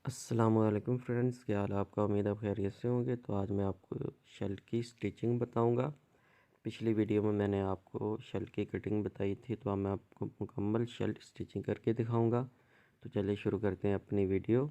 अस्सलामुअलैकुम फ्रेंड्स, क्या हाल है आपका। उम्मीद है आप खैरियत से होंगे। तो आज मैं आपको शर्ट की स्टिचिंग बताऊंगा। पिछली वीडियो में मैंने आपको शर्ट की कटिंग बताई थी, तो अब मैं आपको मुकम्मल शर्ट स्टिचिंग करके दिखाऊंगा। तो चलिए शुरू करते हैं अपनी वीडियो।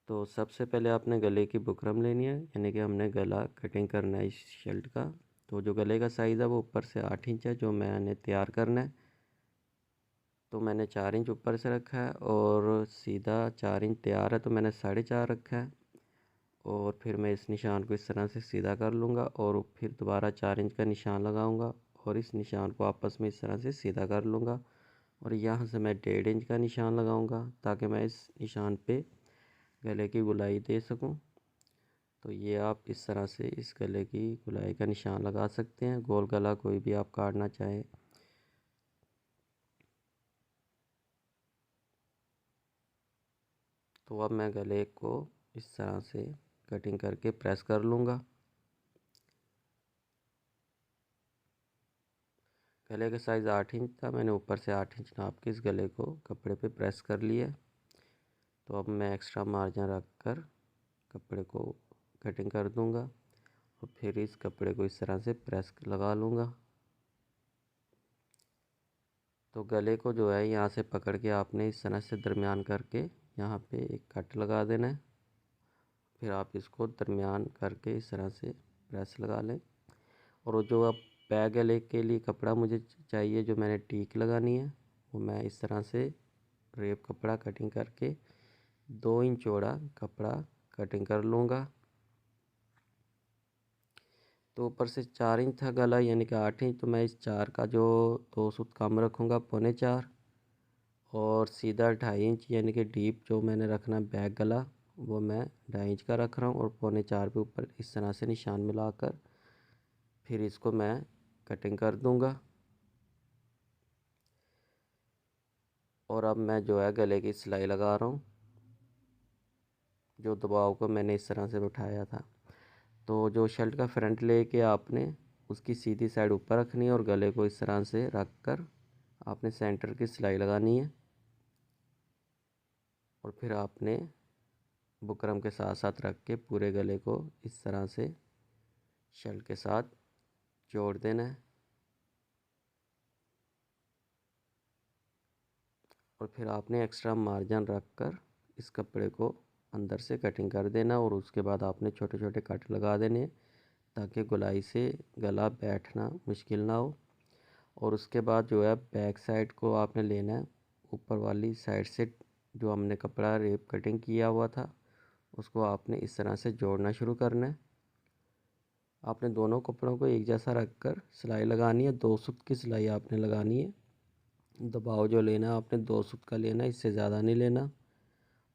तो सबसे पहले आपने गले की बुकरम लेनी है, यानी कि हमने गला कटिंग करना है इस शर्ट का। तो जो गले का साइज़ है वो ऊपर से 8 इंच है, जो मैंने तैयार करना है। तो मैंने 4 इंच ऊपर से रखा है और सीधा 4 इंच तैयार है, तो मैंने 4.5 रखा है। और फिर मैं इस निशान को इस तरह से सीधा कर लूँगा और फिर दोबारा 4 इंच का निशान लगाऊंगा और इस निशान को आपस में इस तरह से सीधा कर लूँगा। और यहाँ से मैं 1.5 इंच का निशान लगाऊंगा ताकि मैं इस निशान पे गले की गोलाई दे सकूं। तो ये आप इस तरह से इस गले की गोलाई का निशान लगा सकते हैं, गोल गला कोई भी आप काटना चाहें। तो अब मैं गले को इस तरह से कटिंग करके प्रेस कर लूँगा। गले का साइज़ 8 इंच था, मैंने ऊपर से 8 इंच नाप के इस गले को कपड़े पे प्रेस कर लिया। तो अब मैं एक्स्ट्रा मार्जिन रख कर कपड़े को कटिंग कर दूंगा और फिर इस कपड़े को इस तरह से प्रेस लगा लूँगा। तो गले को जो है यहाँ से पकड़ के आपने इस तरह से दरमियान करके यहाँ पे एक कट लगा देना है। फिर आप इसको दरमियान करके इस तरह से प्रेस लगा लें। और वो जो अब बैक गले के लिए कपड़ा मुझे चाहिए, जो मैंने टीक लगानी है, वो मैं इस तरह से रेप कपड़ा कटिंग करके 2 इंच चौड़ा कपड़ा कटिंग कर लूँगा। तो ऊपर से 4 इंच था गला, यानी कि 8 इंच, तो मैं इस 4 का जो 2 सूत कम रखूँगा, 4.25। और सीधा 2.5 इंच यानी कि डीप जो मैंने रखना बैक गला, वो मैं 2.5 इंच का रख रहा हूँ। और 4.25 पे ऊपर इस तरह से निशान मिलाकर फिर इसको मैं कटिंग कर दूँगा। और अब मैं जो है गले की सिलाई लगा रहा हूँ, जो दबाव को मैंने इस तरह से उठाया था। तो जो शर्ट का फ्रंट लेके आपने उसकी सीधी साइड ऊपर रखनी है और गले को इस तरह से रख कर आपने सेंटर की सिलाई लगानी है। और फिर आपने बुकरम के साथ साथ रख के पूरे गले को इस तरह से शर्ट के साथ जोड़ देना है। और फिर आपने एक्स्ट्रा मार्जिन रख कर इस कपड़े को अंदर से कटिंग कर देना और उसके बाद आपने छोटे छोटे कट लगा देने ताकि गोलाई से गला बैठना मुश्किल ना हो। और उसके बाद जो है बैक साइड को आपने लेना है, ऊपर वाली साइड से जो हमने कपड़ा रेप कटिंग किया हुआ था उसको आपने इस तरह से जोड़ना शुरू करना है। आपने दोनों कपड़ों को एक जैसा रख कर सिलाई लगानी है, 2 सूत की सिलाई आपने लगानी है। दबाव जो लेना है आपने 2 सूत का लेना है, इससे ज़्यादा नहीं लेना।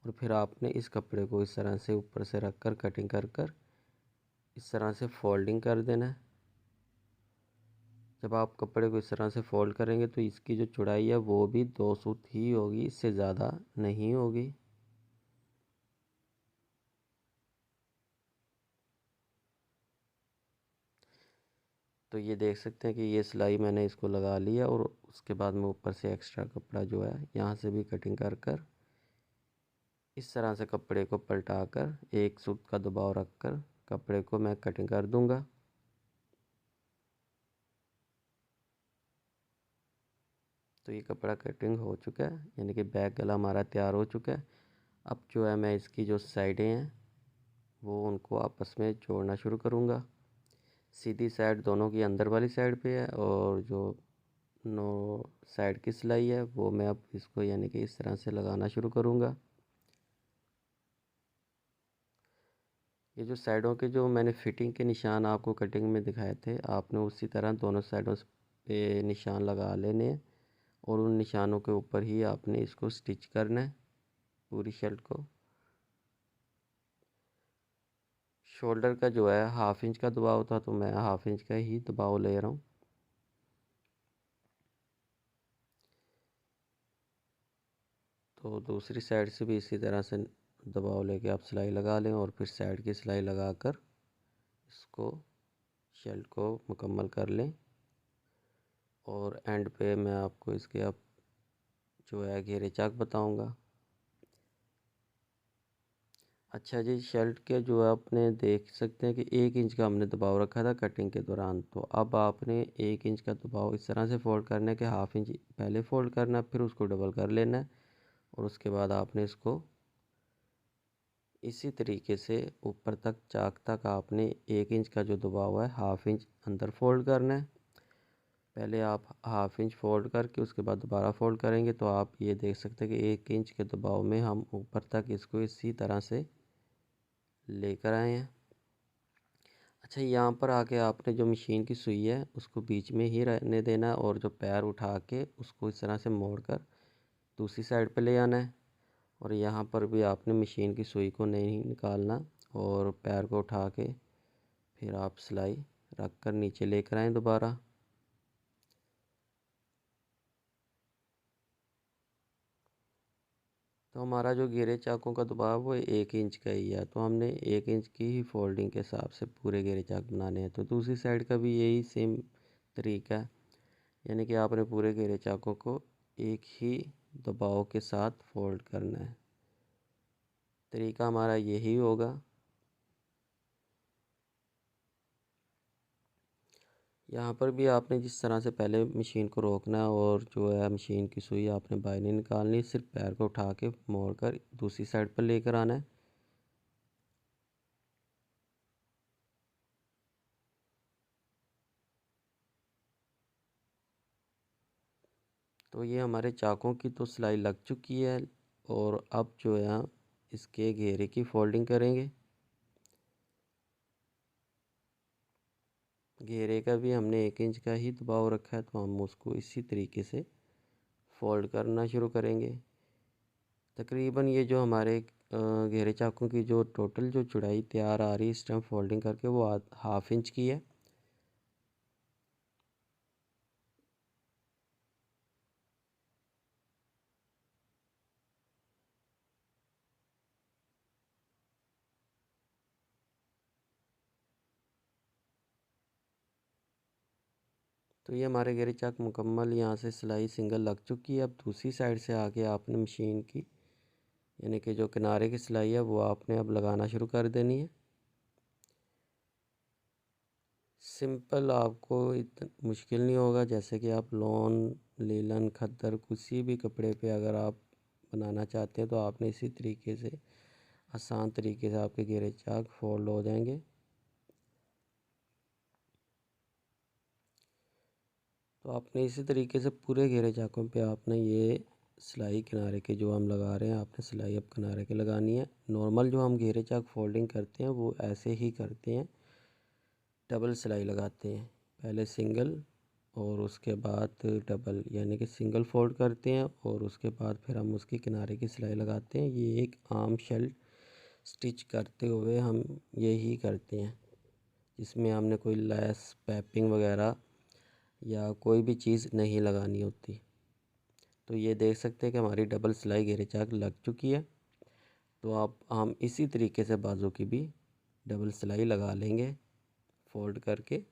और फिर आपने इस कपड़े को इस तरह से ऊपर से रख कर कटिंग कर कर इस तरह से फोल्डिंग कर देना है। जब आप कपड़े को इस तरह से फोल्ड करेंगे तो इसकी जो चौड़ाई है वो भी 2 सूत ही होगी, इससे ज़्यादा नहीं होगी। तो ये देख सकते हैं कि ये सिलाई मैंने इसको लगा लिया और उसके बाद में ऊपर से एक्स्ट्रा कपड़ा जो है यहाँ से भी कटिंग कर कर इस तरह से कपड़े को पलटा कर एक सूत का दबाव रख कर कपड़े को मैं कटिंग कर दूंगा। तो ये कपड़ा कटिंग हो चुका है, यानी कि बैक गला हमारा तैयार हो चुका है। अब जो है मैं इसकी जो साइडें हैं वो उनको आपस में जोड़ना शुरू करूँगा। सीधी साइड दोनों की अंदर वाली साइड पे है और जो नो साइड की सिलाई है वो मैं अब इसको यानी कि इस तरह से लगाना शुरू करूँगा। ये जो साइडों के जो मैंने फिटिंग के निशान आपको कटिंग में दिखाए थे, आपने उसी तरह दोनों साइडों पे निशान लगा लेने हैं और उन निशानों के ऊपर ही आपने इसको स्टिच करना है पूरी शर्ट को। शोल्डर का जो है 1/2 इंच का दबाव था, तो मैं 1/2 इंच का ही दबाव ले रहा हूँ। तो दूसरी साइड से भी इसी तरह से दबाव लेके आप सिलाई लगा लें और फिर साइड की सिलाई लगाकर इसको शर्ट को मुकम्मल कर लें। और एंड पे मैं आपको इसके अब जो है घेरे चाक बताऊंगा। अच्छा जी, शर्ट के जो है आपने देख सकते हैं कि 1 इंच का हमने दबाव रखा था कटिंग के दौरान। तो अब आपने 1 इंच का दबाव इस तरह से फ़ोल्ड करना है कि हाफ़ इंच पहले फ़ोल्ड करना है, फिर उसको डबल कर लेना है और उसके बाद आपने इसको इसी तरीके से ऊपर तक चाक तक आपने 1 इंच का जो दबाव है हाफ़ इंच अंदर फ़ोल्ड करना है। पहले आप हाफ़ इंच फ़ोल्ड करके उसके बाद दोबारा फ़ोल्ड करेंगे तो आप ये देख सकते हैं कि 1 इंच के दबाव में हम ऊपर तक इसको इसी तरह से लेकर आए हैं। अच्छा, यहाँ पर आके आपने जो मशीन की सुई है उसको बीच में ही रहने देना है और जो पैर उठा के उसको इस तरह से मोड़ कर दूसरी साइड पे ले आना है। और यहाँ पर भी आपने मशीन की सुई को नहीं निकालना और पैर को उठा के फिर आप सिलाई रख कर नीचे लेकर आएँ दोबारा। तो हमारा जो घेरे चाकों का दबाव वो 1 इंच का ही है, तो हमने 1 इंच की ही फोल्डिंग के हिसाब से पूरे घेरे चाक बनाने हैं। तो दूसरी साइड का भी यही सेम तरीका है, यानी कि आपने पूरे घेरे चाकों को एक ही दबाव के साथ फोल्ड करना है। तरीका हमारा यही होगा। यहाँ पर भी आपने जिस तरह से पहले मशीन को रोकना है और जो है मशीन की सुई आपने बाहर नहीं निकालनी, सिर्फ पैर को उठा के मोड़ कर दूसरी साइड पर लेकर आना है। तो ये हमारे चाकों की तो सिलाई लग चुकी है और अब जो है इसके घेरे की फोल्डिंग करेंगे। घेरे का भी हमने 1 इंच का ही दबाव रखा है, तो हम उसको इसी तरीके से फोल्ड करना शुरू करेंगे। तकरीबन ये जो हमारे घेरे चाकों की जो टोटल जो चौड़ाई तैयार आ रही है इस टाइम फोल्डिंग करके वो हाफ इंच की है। तो ये हमारे घेरे चाक मुकम्मल यहाँ से सिलाई सिंगल लग चुकी है। अब दूसरी साइड से आके आपने मशीन की यानी कि जो किनारे की सिलाई है वो आपने अब लगाना शुरू कर देनी है। सिंपल, आपको इतना मुश्किल नहीं होगा। जैसे कि आप लॉन, लीलन, खद्दर किसी भी कपड़े पे अगर आप बनाना चाहते हैं तो आपने इसी तरीके से आसान तरीके से आपके घेरे चाक फोल्ड हो जाएंगे। तो आपने इसी तरीके से पूरे घेरे चाकों पे आपने ये सिलाई किनारे के जो हम लगा रहे हैं आपने सिलाई अब किनारे के लगानी है। नॉर्मल जो हम घेरे चाक फोल्डिंग करते हैं वो ऐसे ही करते हैं, डबल सिलाई लगाते हैं। पहले सिंगल और उसके बाद डबल, यानी कि सिंगल फोल्ड करते हैं और उसके बाद फिर हम उसकी किनारे की सिलाई लगाते हैं। ये एक आम शेल स्टिच करते हुए हम यही करते हैं, जिसमें हमने कोई लेस, पैपिंग वगैरह या कोई भी चीज़ नहीं लगानी होती। तो ये देख सकते हैं कि हमारी डबल सिलाई घेरे चाक लग चुकी है। तो आप हम इसी तरीके से बाजू की भी डबल सिलाई लगा लेंगे फोल्ड करके।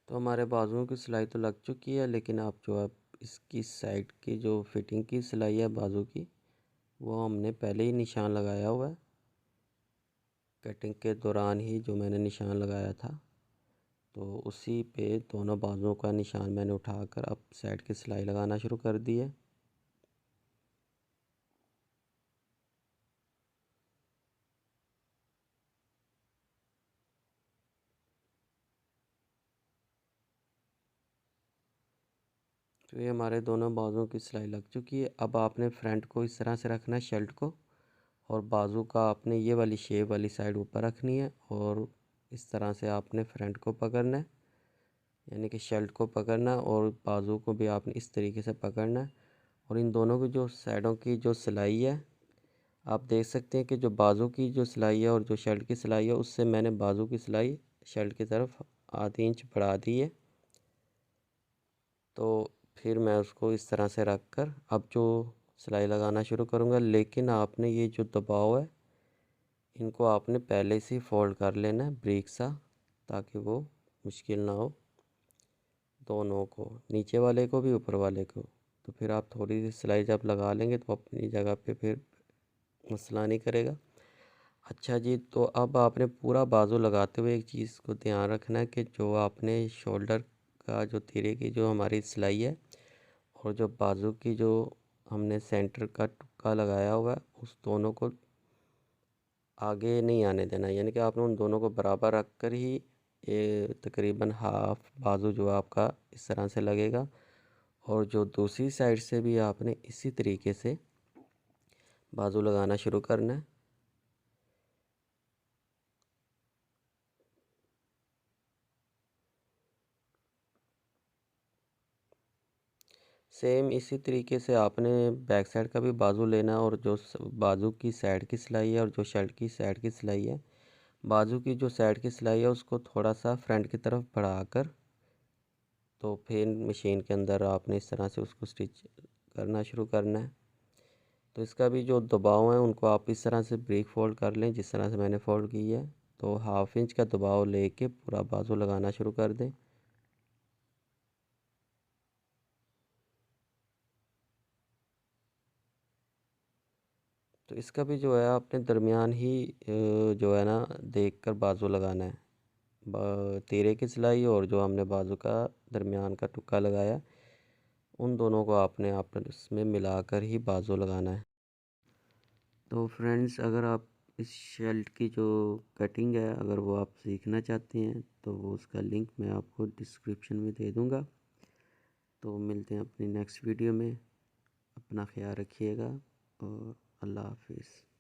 तो हमारे बाजुओं की सिलाई तो लग चुकी है, लेकिन आप जो है इसकी साइड की जो फिटिंग की सिलाई है बाजू की वो हमने पहले ही निशान लगाया हुआ है। कटिंग के दौरान ही जो मैंने निशान लगाया था तो उसी पे दोनों बाजुओं का निशान मैंने उठाकर अब साइड की सिलाई लगाना शुरू कर दी है। तो ये हमारे दोनों बाजुओं की सिलाई लग चुकी है। अब आपने फ्रंट को इस तरह से रखना है शर्ट को, और बाजू का आपने ये वाली शेप वाली साइड ऊपर रखनी है और इस तरह से आपने फ्रंट को पकड़ना है। यानी कि शर्ट को पकड़ना और बाजू को भी आपने इस तरीके से पकड़ना है। और इन दोनों की जो साइडों की जो सिलाई है, आप देख सकते हैं कि जो बाजू की जो सिलाई है और जो शर्ट की सिलाई है, उससे मैंने बाजू की सिलाई शर्ट की तरफ आधी इंच बढ़ा दी है। तो फिर मैं उसको इस तरह से रख कर अब जो सिलाई लगाना शुरू करूँगा। लेकिन आपने ये जो दबाव है, इनको आपने पहले से फोल्ड कर लेना है ब्रीक सा, ताकि वो मुश्किल ना हो दोनों को, नीचे वाले को भी ऊपर वाले को। तो फिर आप थोड़ी सी सिलाई जब लगा लेंगे तो अपनी जगह पे फिर मसला नहीं करेगा। अच्छा जी, तो अब आपने पूरा बाजू लगाते हुए एक चीज़ को ध्यान रखना है कि जो आपने शोल्डर का जो तिरे की जो हमारी सिलाई है और जो बाजू की जो हमने सेंटर का टुक्का लगाया हुआ है, उस दोनों को आगे नहीं आने देना। यानी कि आपने उन दोनों को बराबर रख कर ही ये तकरीबन हाफ बाजू जो आपका इस तरह से लगेगा। और जो दूसरी साइड से भी आपने इसी तरीके से बाजू लगाना शुरू करना है। सेम इसी तरीके से आपने बैक साइड का भी बाजू लेना है। और जो बाजू की साइड की सिलाई है और जो शर्ट की साइड की सिलाई है, बाजू की जो साइड की सिलाई है उसको थोड़ा सा फ्रंट की तरफ बढ़ाकर, तो फिर मशीन के अंदर आपने इस तरह से उसको स्टिच करना शुरू करना है। तो इसका भी जो दबाव है उनको आप इस तरह से ब्रेक फोल्ड कर लें जिस तरह से मैंने फोल्ड की है। तो हाफ इंच का दबाव लेके पूरा बाजू लगाना शुरू कर दें। तो इसका भी जो है आपने दरमियान ही जो है ना देख कर बाजू लगाना है। तीरे की सिलाई और जो हमने बाजू का दरमियान का टुक्का लगाया, उन दोनों को आपने आपस में मिलाकर ही बाजू लगाना है। तो फ्रेंड्स, अगर आप इस शर्ट की जो कटिंग है अगर वो आप सीखना चाहते हैं तो वो उसका लिंक मैं आपको डिस्क्रिप्शन में दे दूँगा। तो मिलते हैं अपनी नेक्स्ट वीडियो में। अपना ख्याल रखिएगा और अल्लाह हाफिज़।